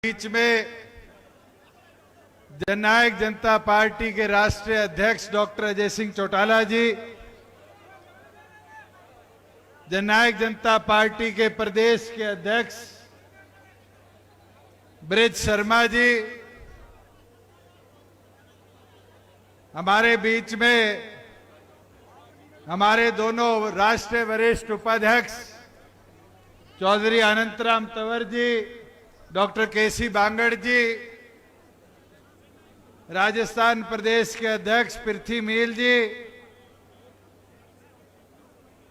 बीच में जननायक जनता पार्टी के राष्ट्रीय अध्यक्ष डॉक्टर अजय सिंह चौटाला जी, जननायक जनता पार्टी के प्रदेश के अध्यक्ष ब्रिज शर्मा जी, हमारे बीच में हमारे दोनों राष्ट्रीय वरिष्ठ उपाध्यक्ष चौधरी अनंतराम तंवर जी, डॉक्टर केसी बांगड़ जी, राजस्थान प्रदेश के अध्यक्ष पृथ्वी मील जी,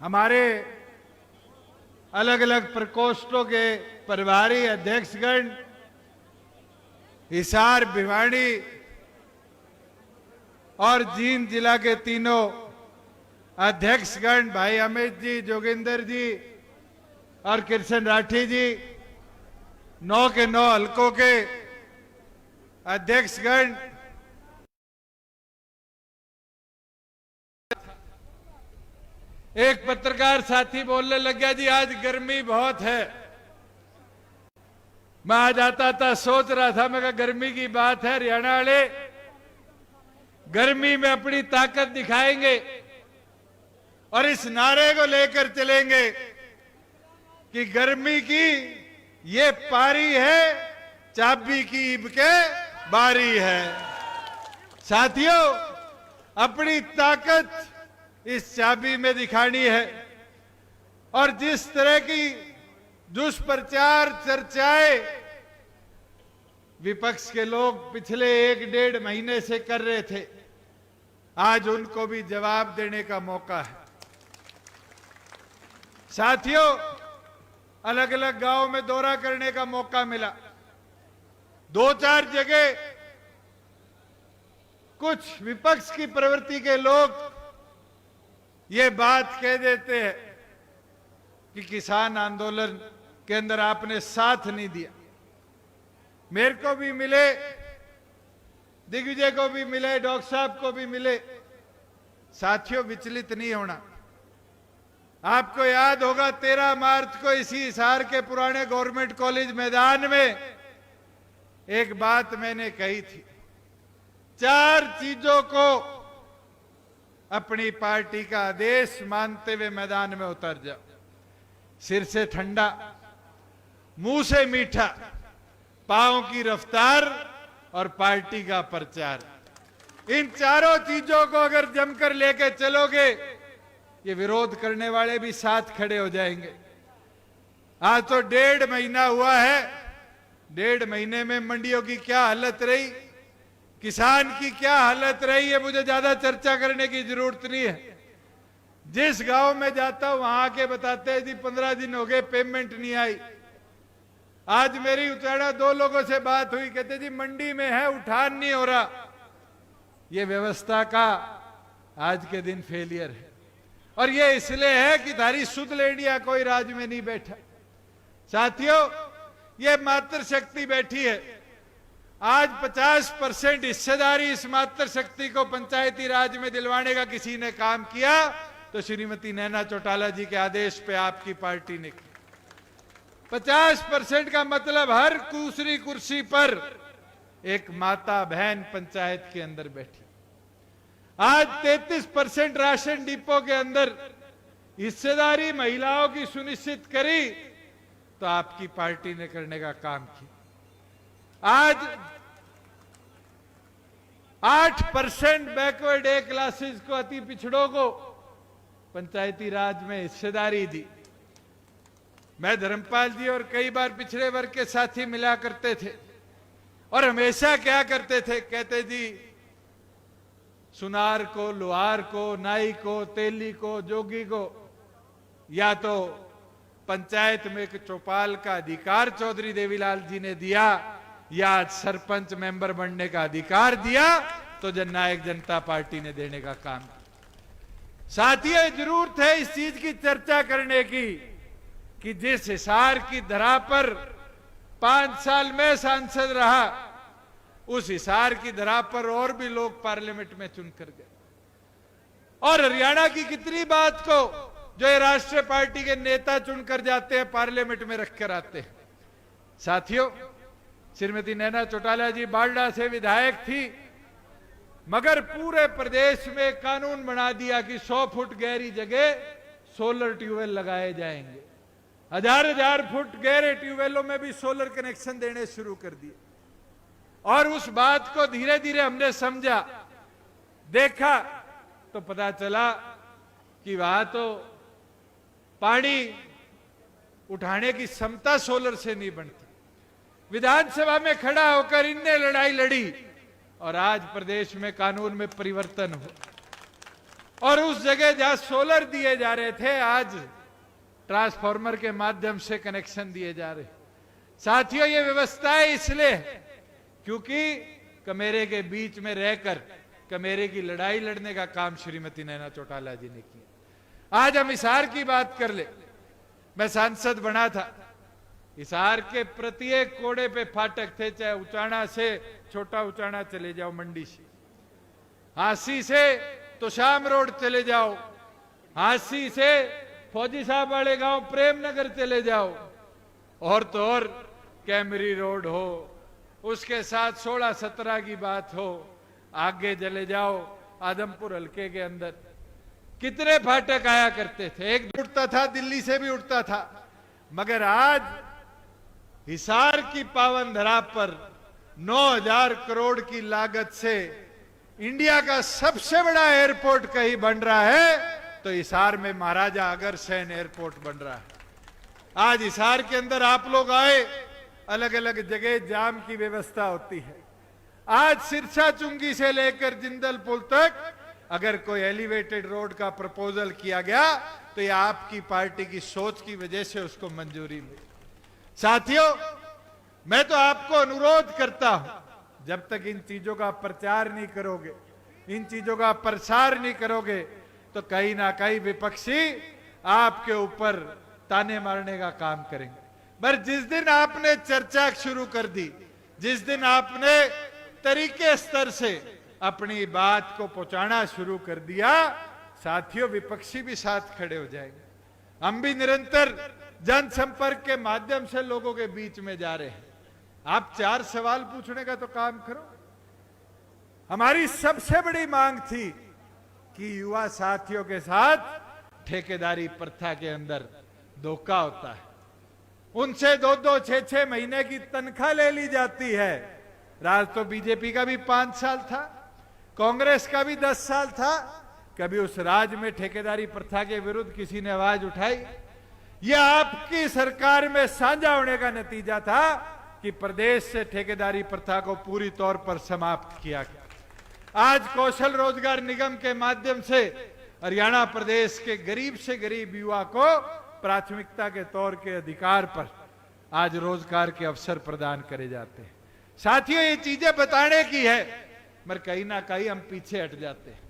हमारे अलग अलग प्रकोष्ठों के प्रभारी अध्यक्षगण, हिसार, भिवाड़ी और जींद जिला के तीनों अध्यक्षगण, भाई अमित जी, जोगिंदर जी और कृष्ण राठी जी, 9 के 9 हलकों के अध्यक्षगण, एक पत्रकार साथी बोलने लग गया, जी आज गर्मी बहुत है। मैं आज आता था सोच रहा था, मैं कहा गर्मी की बात है, हरियाणा वाले गर्मी में अपनी ताकत दिखाएंगे और इस नारे को लेकर चलेंगे कि गर्मी की ये पारी है, चाबी की ईब के बारी है। साथियों, अपनी ताकत इस चाबी में दिखानी है और जिस तरह की दुष्प्रचार चर्चाएं विपक्ष के लोग पिछले 1-1.5 महीने से कर रहे थे, आज उनको भी जवाब देने का मौका है। साथियों, अलग अलग गांव में दौरा करने का मौका मिला। 2-4 जगह कुछ विपक्ष की प्रवृत्ति के लोग ये बात कह देते हैं कि किसान आंदोलन के अंदर आपने साथ नहीं दिया। मेरे को भी मिले, दिग्विजय को भी मिले, डॉक्टर साहब को भी मिले। साथियों, विचलित नहीं होना। आपको याद होगा 13 मार्च को इसी हिसार के पुराने गवर्नमेंट कॉलेज मैदान में एक बात मैंने कही थी, 4 चीजों को अपनी पार्टी का आदेश मानते हुए मैदान में उतर जाओ। सिर से ठंडा, मुंह से मीठा, पांव की रफ्तार और पार्टी का प्रचार। इन चारों चीजों को अगर जमकर लेके चलोगे, ये विरोध करने वाले भी साथ खड़े हो जाएंगे। आज तो 1.5 महीना हुआ है। 1.5 महीने में मंडियों की क्या हालत रही, किसान की क्या हालत रही है, मुझे ज्यादा चर्चा करने की जरूरत नहीं है। जिस गांव में जाता हूं वहां के बताते हैं, जी 15 दिन हो गए पेमेंट नहीं आई। आज मेरी उचाड़ा 2 लोगों से बात हुई, कहते जी मंडी में है, उठान नहीं हो रहा। ये व्यवस्था का आज के दिन फेलियर है और ये इसलिए है कि धारी सुध लेडिया कोई राज में नहीं बैठा। साथियों, ये मातृशक्ति बैठी है। आज 50% हिस्सेदारी इस मातृशक्ति को पंचायती राज में दिलवाने का किसी ने काम किया तो श्रीमती नैना चौटाला जी के आदेश पे आपकी पार्टी ने किया। 50% का मतलब हर दूसरी कुर्सी पर एक माता बहन पंचायत के अंदर बैठी। आज 33% राशन डिपो के अंदर हिस्सेदारी महिलाओं की सुनिश्चित करी तो आपकी पार्टी ने करने का काम किया। आज 8% बैकवर्ड ए क्लासेस को, अति पिछड़ों को पंचायती राज में हिस्सेदारी दी। मैं धर्मपाल जी और कई बार पिछड़े वर्ग के साथी मिला करते थे और हमेशा क्या करते थे, कहते जी सुनार को, लोहार को, नाई को, तेली को, जोगी को या तो पंचायत में एक चौपाल का अधिकार चौधरी देवीलाल जी ने दिया या सरपंच मेंबर बनने का अधिकार दिया तो जननायक जनता पार्टी ने देने का काम किया। साथियों, जरूरत है इस चीज की चर्चा करने की कि जिस हिसार की धरा पर 5 साल में सांसद रहा, उस हिसार की धरा पर और भी लोग पार्लियामेंट में चुनकर गए। और हरियाणा की कितनी बात को जो ये राष्ट्रीय पार्टी के नेता चुनकर जाते हैं, पार्लियामेंट में रखकर आते हैं। साथियों, श्रीमती नैना चौटाला जी बालडा से विधायक थी, मगर पूरे प्रदेश में कानून बना दिया कि 100 फुट गहरी जगह सोलर ट्यूबवेल लगाए जाएंगे। हजार फुट गहरे ट्यूबवेलों में भी सोलर कनेक्शन देने शुरू कर दिए। और उस बात को धीरे धीरे हमने समझा, देखा, तो पता चला कि वहां तो पानी उठाने की क्षमता सोलर से नहीं बनती। विधानसभा में खड़ा होकर इनने लड़ाई लड़ी और आज प्रदेश में कानून में परिवर्तन हो। और उस जगह जहां सोलर दिए जा रहे थे, आज ट्रांसफार्मर के माध्यम से कनेक्शन दिए जा रहे। साथियों, ये व्यवस्थाएं इसलिए है क्योंकि कमेरे के बीच में रहकर कमेरे की लड़ाई लड़ने का काम श्रीमती नैना चौटाला जी ने किया। आज हम हिसार की बात कर ले। मैं सांसद बना था, हिसार के प्रत्येक कोड़े पे फाटक थे, चाहे उचाना से छोटा उचाना चले जाओ मंडी से, हांसी से तो शाम रोड चले जाओ, हांसी से फौजी साहब वाले गांव प्रेमनगर चले जाओ, और तो और कैमरी रोड हो, उसके साथ 16-17 की बात हो, आगे चले जाओ आदमपुर हल्के के अंदर कितने फाटक आया करते थे। एक उठता था, दिल्ली से भी उठता था। मगर आज हिसार की पावन धरा पर 9,000 करोड़ की लागत से इंडिया का सबसे बड़ा एयरपोर्ट कहीं बन रहा है तो हिसार में महाराजा अग्रसेन एयरपोर्ट बन रहा है। आज हिसार के अंदर आप लोग आए, अलग अलग जगह जाम की व्यवस्था होती है। आज सिरसा चुंगी से लेकर जिंदल पुल तक अगर कोई एलिवेटेड रोड का प्रपोजल किया गया तो ये आपकी पार्टी की सोच की वजह से उसको मंजूरी मिली। साथियों, मैं तो आपको अनुरोध करता हूं, जब तक इन चीजों का प्रचार नहीं करोगे, इन चीजों का प्रसार नहीं करोगे, तो कहीं ना कहीं विपक्षी आपके ऊपर ताने मारने का काम करेंगे। पर जिस दिन आपने चर्चा शुरू कर दी, जिस दिन आपने तरीके स्तर से अपनी बात को पहुंचाना शुरू कर दिया, साथियों विपक्षी भी साथ खड़े हो जाएंगे। हम भी निरंतर जनसंपर्क के माध्यम से लोगों के बीच में जा रहे हैं। आप 4 सवाल पूछने का तो काम करो। हमारी सबसे बड़ी मांग थी कि युवा साथियों के साथ ठेकेदारी प्रथा के अंदर धोखा होता है, उनसे 2-2, 6-6 महीने की तनख्वाह ले ली जाती है। राज तो बीजेपी का भी 5 साल था, कांग्रेस का भी 10 साल था। कभी उस राज में ठेकेदारी प्रथा के विरुद्ध किसी ने आवाज उठाई? यह आपकी सरकार में साझा होने का नतीजा था कि प्रदेश से ठेकेदारी प्रथा को पूरी तौर पर समाप्त किया गया। आज कौशल रोजगार निगम के माध्यम से हरियाणा प्रदेश के गरीब से गरीब युवा को प्राथमिकता के तौर के अधिकार पर आज रोजगार के अवसर प्रदान करे जाते हैं। साथियों, ये चीजें बताने की है, मगर कहीं ना कहीं हम पीछे हट जाते हैं।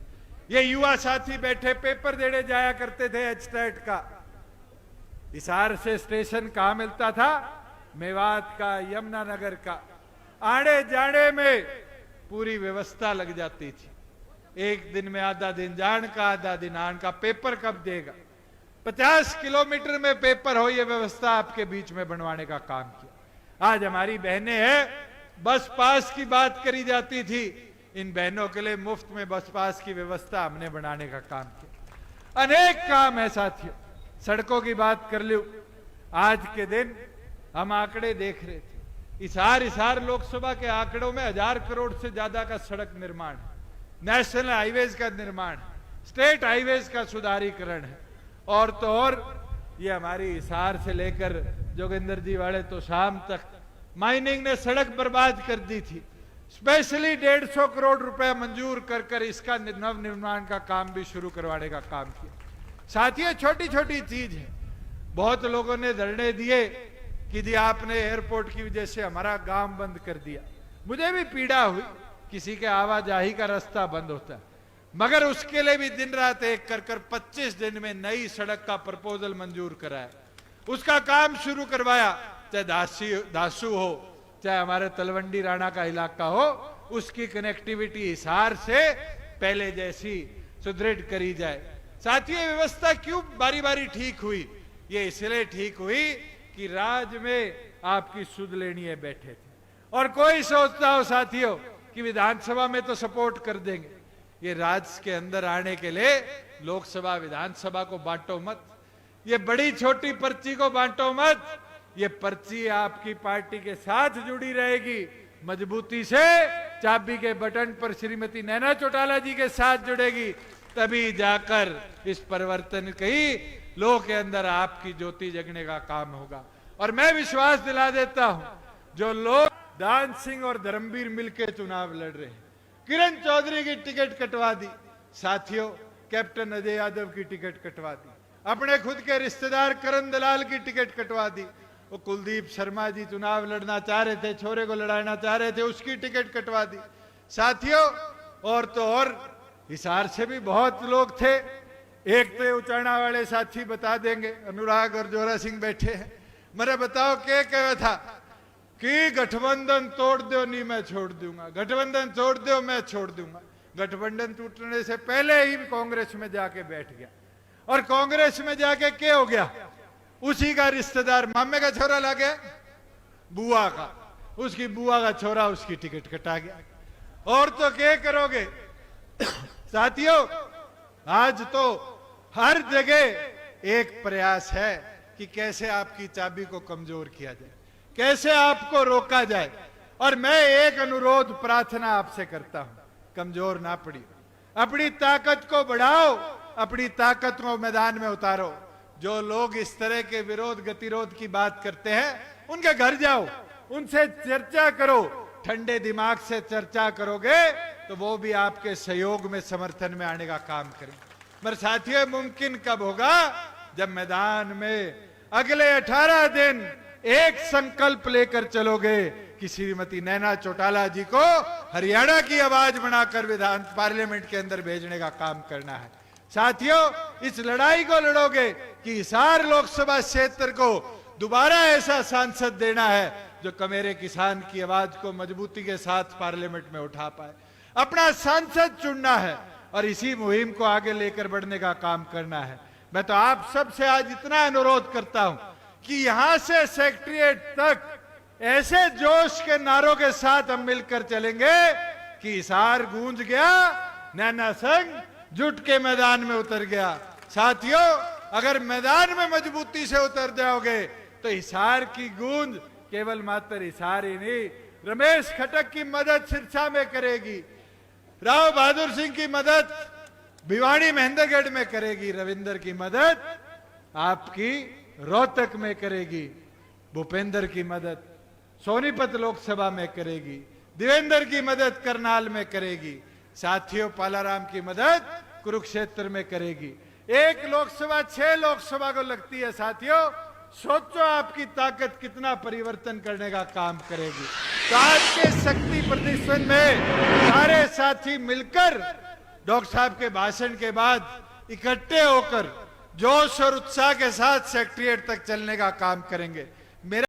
ये युवा साथी बैठे पेपर देने जाया करते थे एचटेट का। हिसार से स्टेशन कहां मिलता था? मेवात का, यमुनानगर का। आने जाने में पूरी व्यवस्था लग जाती थी। एक दिन में आधा दिन जान का, आधा दिन आन का। पेपर कब देगा? 50 किलोमीटर में पेपर हो, यह व्यवस्था आपके बीच में बनवाने का काम किया। आज हमारी बहनें हैं, बस पास की बात करी जाती थी, इन बहनों के लिए मुफ्त में बस पास की व्यवस्था हमने बनाने का काम किया। अनेक काम है साथियों। सड़कों की बात कर लो, आज के दिन हम आंकड़े देख रहे थे, हिसार लोकसभा के आंकड़ों में 1000 करोड़ से ज्यादा का सड़क निर्माण है, नेशनल हाईवेज का निर्माण है, स्टेट हाईवेज का सुधारीकरण है। और तो और ये हमारी हिसार से लेकर जोगिंदर जी वाले तो शाम तक माइनिंग ने सड़क बर्बाद कर दी थी। स्पेशली 150 करोड़ रुपए मंजूर कर कर इसका नव निर्माण का काम भी शुरू करवाने का काम किया। साथियों, छोटी छोटी चीज है। बहुत लोगों ने धरने दिए कि जी आपने एयरपोर्ट की वजह से हमारा गांव बंद कर दिया। मुझे भी पीड़ा हुई, किसी के आवाजाही का रास्ता बंद होता है, मगर उसके लिए भी दिन रात एक कर कर 25 दिन में नई सड़क का प्रपोजल मंजूर कराया, उसका काम शुरू करवाया। चाहे दासू हो, चाहे हमारे तलवंडी राणा का इलाका हो, उसकी कनेक्टिविटी हिसार से पहले जैसी सुदृढ़ करी जाए। साथियों, व्यवस्था क्यों बारी बारी ठीक हुई? ये इसलिए ठीक हुई कि राज्य में आपकी सुध लेनी है बैठे थे, और कोई सोचता हो साथियों कि विधानसभा में तो सपोर्ट कर देंगे, ये राज्य के अंदर आने के लिए लोकसभा विधानसभा को बांटो मत, ये बड़ी छोटी पर्ची को बांटो मत, ये पर्ची आपकी पार्टी के साथ जुड़ी रहेगी, मजबूती से चाबी के बटन पर श्रीमती नैना चौटाला जी के साथ जुड़ेगी, तभी जाकर इस परिवर्तन की लोगों के अंदर आपकी ज्योति जगने का काम होगा। और मैं विश्वास दिला देता हूं, जो लोग दान सिंह और धर्मवीर मिलकर चुनाव लड़ रहे हैं, किरण चौधरी की टिकट कटवा दी साथियों, कैप्टन अजय यादव की टिकट कटवा दी, अपने खुद के रिश्तेदार करण दलाल की टिकट कटवा दी, वो कुलदीप शर्मा जी चुनाव लड़ना चाह रहे थे, छोरे को लड़ाना चाह रहे थे, उसकी टिकट कटवा दी साथियों। और तो और हिसार से भी बहुत लोग थे, एक तो उचाणा वाले साथी बता देंगे, अनुराग और जोरा सिंह बैठे हैं, मेरे बताओ क्या कहा था कि गठबंधन तोड़ दो नहीं मैं छोड़ दूंगा, गठबंधन तोड़ दो मैं छोड़ दूंगा। गठबंधन टूटने से पहले ही कांग्रेस में जाके बैठ गया, और कांग्रेस में जाके क्या हो गया, उसी का रिश्तेदार मामे का छोरा ला गया, बुआ का, उसकी बुआ का छोरा उसकी टिकट कटा गया। और तो क्या करोगे साथियों, आज तो हर जगह एक प्रयास है कि कैसे आपकी चाबी को कमजोर किया जाए, कैसे आपको रोका जाए। और मैं एक अनुरोध प्रार्थना आपसे करता हूं, कमजोर ना पड़िए, अपनी ताकत को बढ़ाओ, अपनी ताकत को मैदान में उतारो। जो लोग इस तरह के विरोध गतिरोध की बात करते हैं, उनके घर जाओ, उनसे चर्चा करो, ठंडे दिमाग से चर्चा करोगे तो वो भी आपके सहयोग में समर्थन में आने का काम करेंगे। मगर साथियों, मुमकिन कब होगा, जब मैदान में अगले 18 दिन एक संकल्प लेकर चलोगे कि श्रीमती नैना चौटाला जी को हरियाणा की आवाज बनाकर विधान पार्लियामेंट के अंदर भेजने का काम करना है। साथियों, इस लड़ाई को लड़ोगे कि हिसार लोकसभा क्षेत्र को दोबारा ऐसा सांसद देना है जो कमेरे किसान की आवाज को मजबूती के साथ पार्लियामेंट में उठा पाए, अपना सांसद चुनना है और इसी मुहिम को आगे लेकर बढ़ने का काम करना है। मैं तो आप सबसे आज इतना अनुरोध करता हूं कि यहां से सेक्रेटरीट तक ऐसे जोश के नारों के साथ हम मिलकर चलेंगे कि हिसार गूंज गया, नैना संघ जुट के मैदान में उतर गया। साथियों, अगर मैदान में मजबूती से उतर जाओगे तो हिसार की गूंज केवल मात्र हिसार ही नहीं, रमेश खटक की मदद सिरसा में करेगी, राव बहादुर सिंह की मदद भिवानी महेंद्रगढ़ में करेगी, रविंदर की मदद आपकी रोहतक में करेगी, भूपेंद्र की मदद सोनीपत लोकसभा में करेगी, देवेंद्र की मदद करनाल में करेगी, साथियों पालाराम की मदद कुरुक्षेत्र में करेगी। एक लोकसभा 6 लोकसभा को लगती है साथियों, सोचो आपकी ताकत कितना परिवर्तन करने का काम करेगी। तो आज के शक्ति प्रदर्शन में सारे साथी मिलकर डॉक्टर साहब के भाषण के बाद इकट्ठे होकर जोश और उत्साह के साथ सेक्रेटरीट तक चलने का काम करेंगे। मेरा